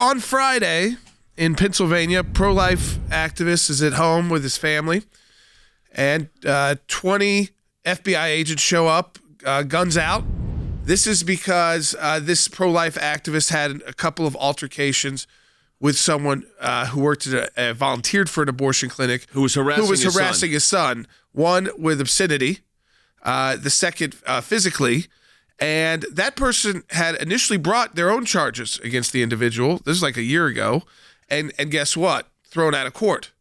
On Friday in Pennsylvania, pro-life activist is at home with his family, and 20 FBI agents show up, guns out. This is because this pro-life activist had a couple of altercations with someone who worked at volunteered for an abortion clinic, who was harassing his son. One with obscenity, the second physically. And that person had initially brought their own charges against the individual. This is like a year ago. And guess what? Thrown out of court.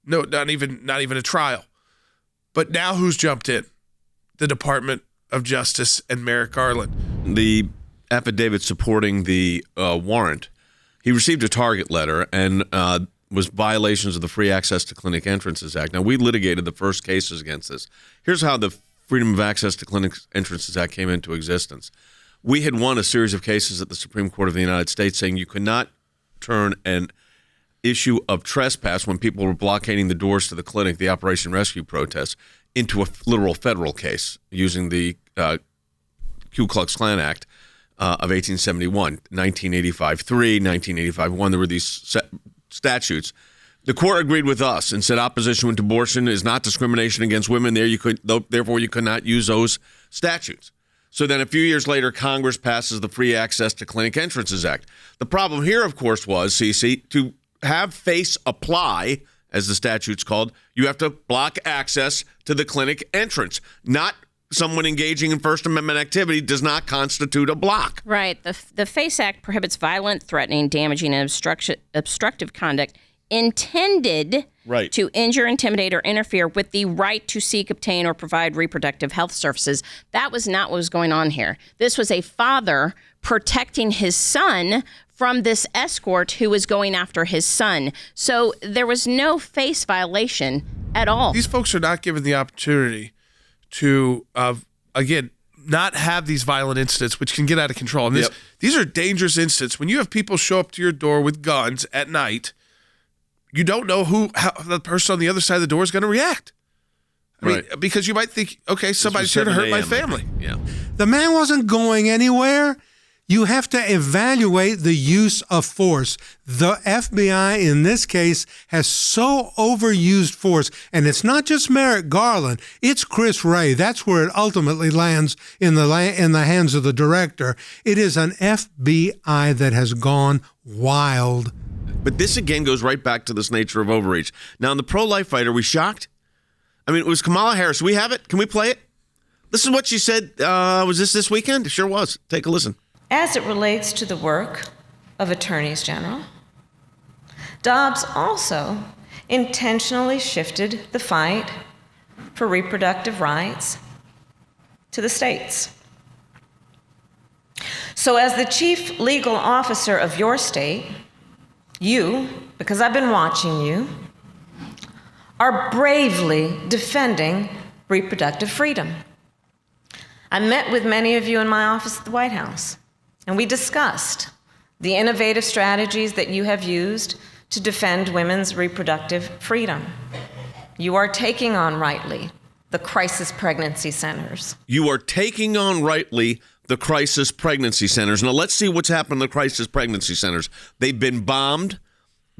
No, not even a trial. But now who's jumped in? The Department of Justice and Merrick Garland. The affidavit supporting the warrant, he received a target letter and was violations of the Free Access to Clinic Entrances Act. Now, we litigated the first cases against this. Here's how the Freedom of Access to Clinic Entrances Act came into existence. We had won a series of cases at the Supreme Court of the United States saying you could not turn an issue of trespass when people were blockading the doors to the clinic, the Operation Rescue protest, into a literal federal case using the Ku Klux Klan Act of 1871, 1985-3, 1985-1. There were these statutes. The court agreed with us and said opposition to abortion is not discrimination against women. Therefore, you could not use those statutes. So then a few years later, Congress passes the Free Access to Clinic Entrances Act. The problem here, of course, was, Cece, to have FACE apply, as the statute's called, you have to block access to the clinic entrance. Not someone engaging in First Amendment activity does not constitute a block. Right. The FACE Act prohibits violent, threatening, damaging, and obstructive conduct intended to injure, intimidate, or interfere with the right to seek, obtain, or provide reproductive health services. That was not what was going on here. This was a father protecting his son from this escort who was going after his son. So there was no FACE violation at all. These folks are not given the opportunity to, again, not have these violent incidents, which can get out of control. And these are dangerous incidents. When you have people show up to your door with guns at night, you don't know how the person on the other side of the door is going to react. I mean, because you might think, okay, somebody's here to hurt my family. Yeah. The man wasn't going anywhere. You have to evaluate the use of force. The FBI, in this case, has so overused force. And it's not just Merrick Garland. It's Chris Wray. That's where it ultimately lands in the hands of the director. It is an FBI that has gone wild. But this, again, goes right back to this nature of overreach. Now, in the pro-life fight, are we shocked? I mean, it was Kamala Harris. We have it? Can we play it? This is what she said. Was this weekend? It sure was. Take a listen. As it relates to the work of attorneys general, Dobbs also intentionally shifted the fight for reproductive rights to the states. So as the chief legal officer of your state, you, because I've been watching you, are bravely defending reproductive freedom. I met with many of you in my office at the White House, and we discussed the innovative strategies that you have used to defend women's reproductive freedom. You are taking on rightly the crisis pregnancy centers. You are taking on rightly the crisis pregnancy centers. Now, let's see what's happened in the crisis pregnancy centers. They've been bombed,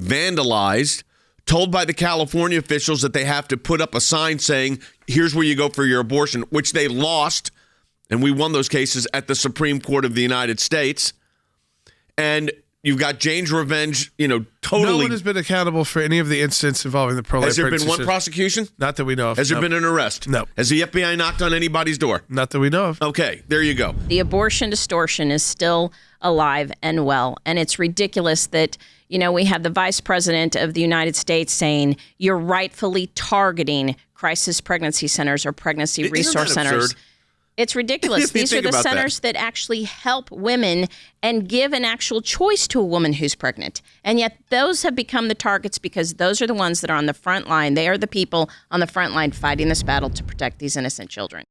vandalized, told by the California officials that they have to put up a sign saying, here's where you go for your abortion, which they lost. And we won those cases at the Supreme Court of the United States. And you've got Jane's revenge, totally. No one has been accountable for any of the incidents involving the pro-life. Has there been one prosecution? Not that we know of. Has there been an arrest? No. Has the FBI knocked on anybody's door? Not that we know of. Okay, there you go. The abortion distortion is still alive and well. And it's ridiculous that, we have the vice president of the United States saying you're rightfully targeting crisis pregnancy centers or pregnancy resource centers. Absurd? It's ridiculous. These are the centers that actually help women and give an actual choice to a woman who's pregnant. And yet those have become the targets because those are the ones that are on the front line. They are the people on the front line fighting this battle to protect these innocent children.